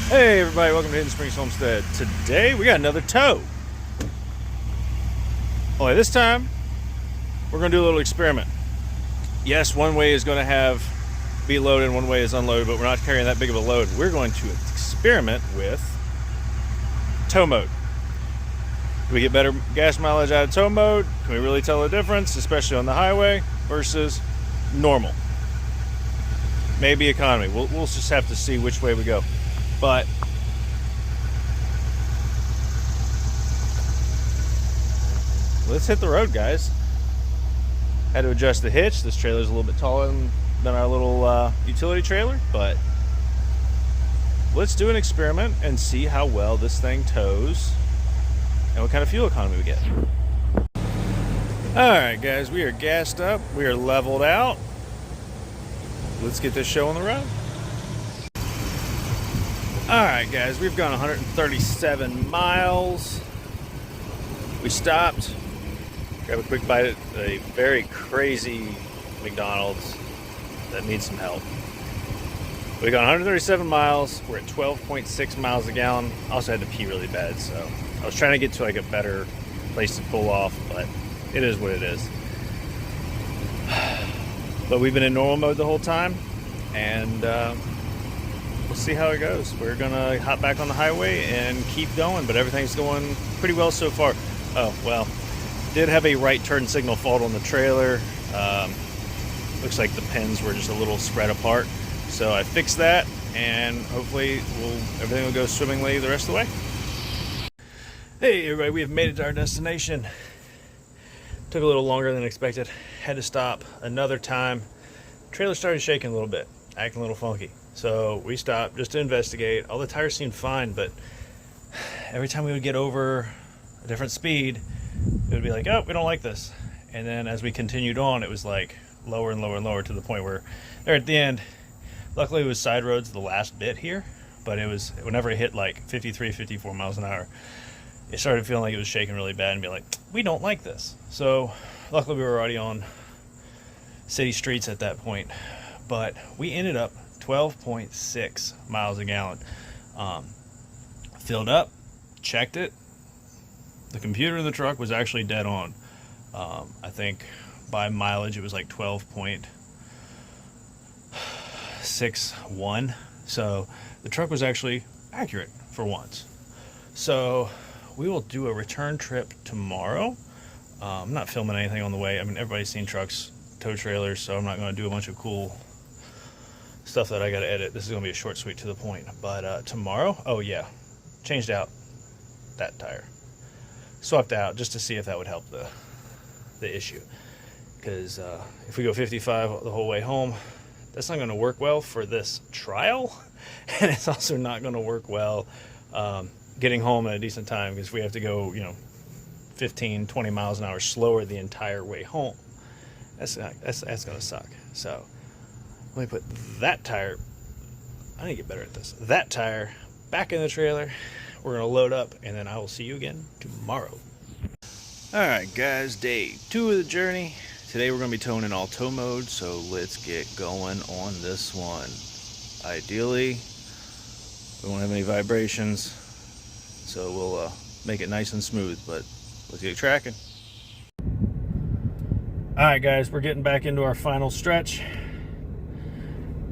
Hey everybody, welcome to Hidden Springs Homestead. Today we got another tow. Only this time we're going to do a little experiment. Yes, one way is going to be loaded and one way is unloaded, but we're not carrying that big of a load. We're going to experiment with tow mode. Do we get better gas mileage out of tow mode? Can we really tell the difference, especially on the highway versus normal? Maybe economy. We'll just have to see which way we go. But let's hit the road, guys. Had to adjust the hitch. This trailer's a little bit taller than our little utility trailer, but let's do an experiment and see how well this thing tows and what kind of fuel economy we get. Alright guys, we are gassed up, we are leveled out. Let's get this show on the road. Alright guys, we've gone 137 miles. We stopped, grab a quick bite at a very crazy McDonald's that needs some help. We've gone 137 miles, we're at 12.6 miles a gallon. Also had to pee really bad, so I was trying to get to like a better place to pull off, but it is what it is. But we've been in normal mode the whole time, and we'll see how it goes. We're gonna hop back on the highway and keep going, but everything's going pretty well so far. Oh, well, did have a right turn signal fault on the trailer. Looks like the pins were just a little spread apart. So I fixed that, and hopefully everything will go swimmingly the rest of the way. Hey everybody, we have made it to our destination. Took a little longer than expected. Had to stop another time. Trailer started shaking a little bit, acting a little funky. So we stopped just to investigate. All the tires seemed fine, but every time we would get over a different speed, it would be like, oh, we don't like this. And then as we continued on, it was like lower and lower and lower to the point where there at the end, luckily it was side roads the last bit here, but it was whenever it hit like 53, 54 miles an hour, it started feeling like it was shaking really bad and be like, we don't like this. So luckily we were already on city streets at that point, but we ended up 12.6 miles a gallon. Filled up, checked it. The computer in the truck was actually dead on. I think by mileage it was like 12.61. So the truck was actually accurate for once. So we will do a return trip tomorrow. I'm not filming anything on the way. I mean, everybody's seen trucks, tow trailers, so I'm not going to do a bunch of cool stuff that I got to edit. This is going to be a short, sweet, to the point. But tomorrow, oh yeah, changed out that tire. Swapped out just to see if that would help the issue. Because if we go 55 the whole way home, that's not going to work well for this trial. And it's also not going to work well getting home at a decent time, because we have to go, 15, 20 miles an hour slower the entire way home. That's going to suck. So let me put that tire, I need to get better at this, that tire back in the trailer. We're going to load up, and then I will see you again tomorrow. Alright guys, day 2 of the journey. Today we're going to be towing in all tow mode, so let's get going on this one. Ideally, we won't have any vibrations, so we'll make it nice and smooth, but let's get tracking. Alright guys, we're getting back into our final stretch.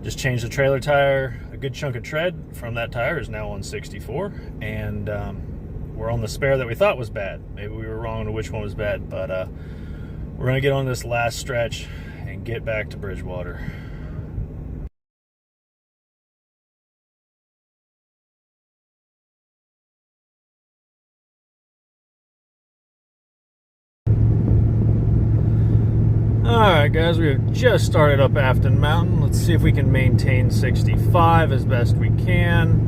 Just changed the trailer tire. A good chunk of tread from that tire is now on 64, and we're on the spare that we thought was bad. Maybe we were wrong on which one was bad, but we're going to get on this last stretch and get back to Bridgewater. Alright guys, we have just started up Afton Mountain. Let's see if we can maintain 65 as best we can.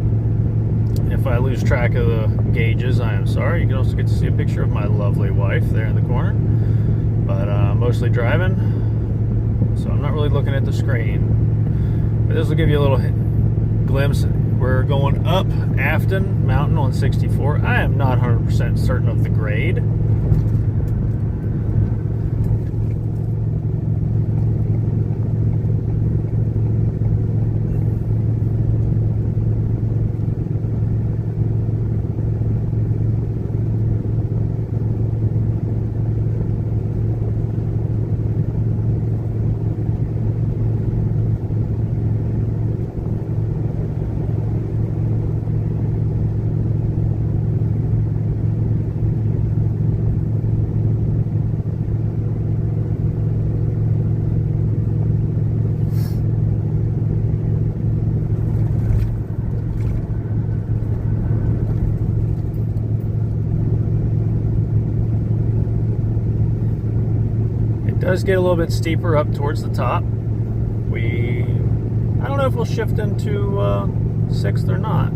If I lose track of the gauges, I am sorry. You can also get to see a picture of my lovely wife there in the corner. But mostly driving, so I'm not really looking at the screen. But this will give you a little glimpse. We're going up Afton Mountain on 64. I am not 100% certain of the grade. does get a little bit steeper up towards the top. I don't know if we'll shift into 6th or not.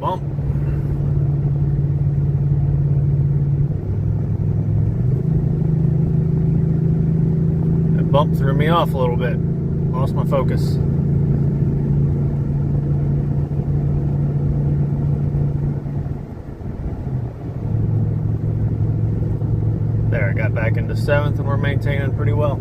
Bump. That bump threw me off a little bit. Lost my focus. There, I got back into 7th and we're maintaining pretty well.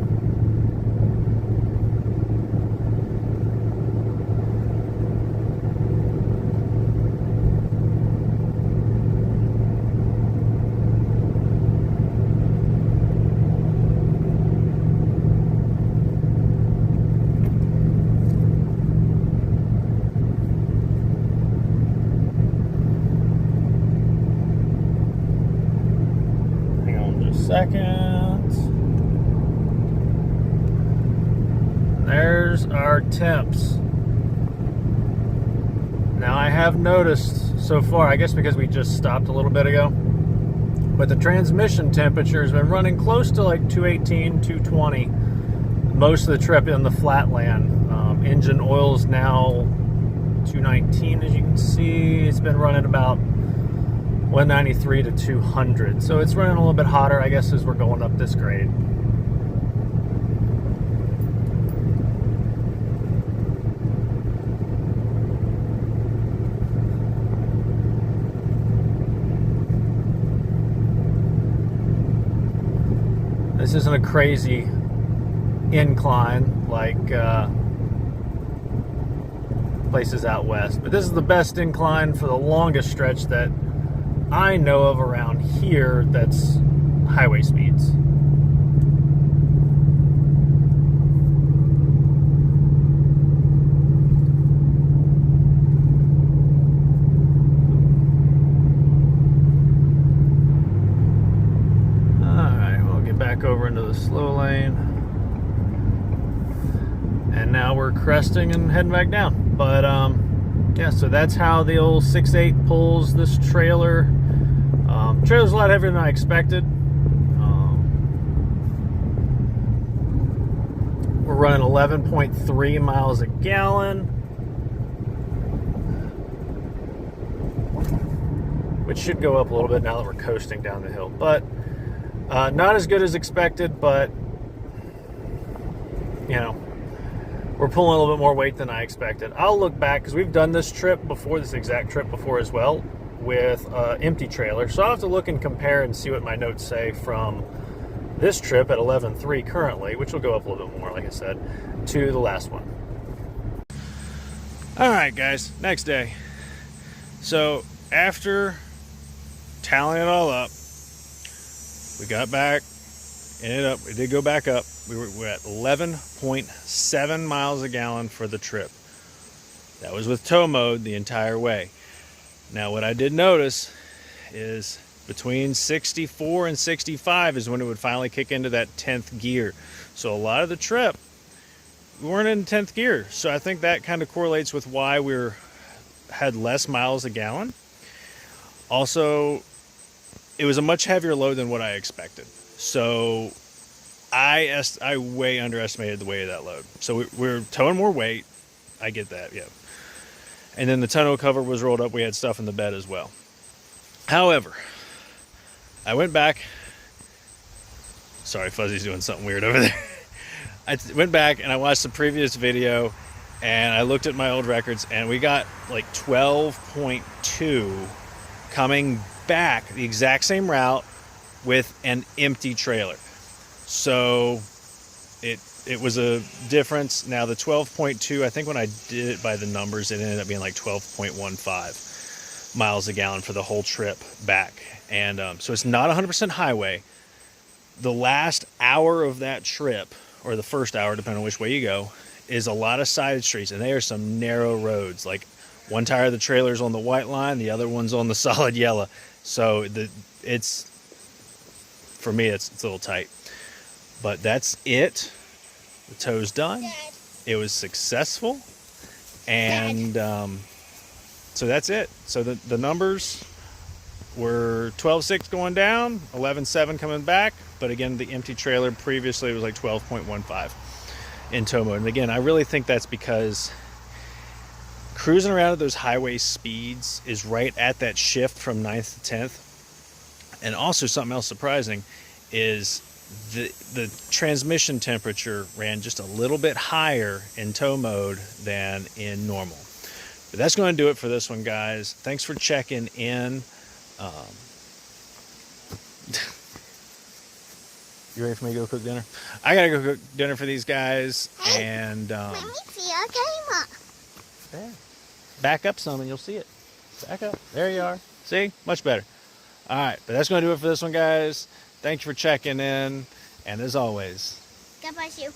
Seconds. There's our temps. Now I have noticed so far, I guess because we just stopped a little bit ago, but the transmission temperature has been running close to like 218, 220 most of the trip in the flatland. Engine oil's now 219, as you can see. It's been running about 193 to 200, so it's running a little bit hotter, I guess, as we're going up this grade. This isn't a crazy incline like places out west, but this is the best incline for the longest stretch that I know of around here that's highway speeds. Alright, we'll get back over into the slow lane. And now we're cresting and heading back down. But yeah, so that's how the old 6.8 pulls this trailer. Trailer's a lot heavier than I expected. We're running 11.3 miles a gallon, which should go up a little bit now that we're coasting down the hill. But not as good as expected, but you know, we're pulling a little bit more weight than I expected. I'll look back, because we've done this trip before, this exact trip before as well, with empty trailer. So I'll have to look and compare and see what my notes say from this trip at 11.3 currently, which will go up a little bit more, like I said, to the last one. All right, guys, next day. So after tallying it all up, we got back, it did go back up. We're at 11.7 miles a gallon for the trip. That was with tow mode the entire way. Now, what I did notice is between 64 and 65 is when it would finally kick into that 10th gear. So a lot of the trip, we weren't in 10th gear. So I think that kind of correlates with why we had less miles a gallon. Also, it was a much heavier load than what I expected. So I way underestimated the weight of that load. So we're towing more weight. I get that, yeah. And then the tonneau cover was rolled up. We had stuff in the bed as well. However, I went back. Sorry, Fuzzy's doing something weird over there. I went back and I watched the previous video and I looked at my old records and we got like 12.2 coming back the exact same route with an empty trailer. So it was a difference. Now the 12.2, I think when I did it by the numbers, it ended up being like 12.15. miles a gallon for the whole trip back. And so it's not 100% highway. The last hour of that trip, or the first hour, depending on which way you go, is a lot of side streets, and they are some narrow roads. Like, one tire of the trailer's on the white line, the other one's on the solid yellow. So it's, for me, it's a little tight. But that's it. The tow's done. Dad. It was successful. And so that's it. So the numbers were 12.6 going down, 11.7 coming back. But again, the empty trailer previously was like 12.15 in tow mode. And again, I really think that's because cruising around at those highway speeds is right at that shift from 9th to 10th. And also something else surprising is the transmission temperature ran just a little bit higher in tow mode than in normal. But that's going to do it for this one, guys. Thanks for checking in. You ready for me to go cook dinner? I gotta go cook dinner for these guys. Hey, and let me see our camera. there. Back up some and you'll see it. Back up. There you are. See? Much better. All right, but that's going to do it for this one, guys. Thank you for checking in. And as always, God bless you.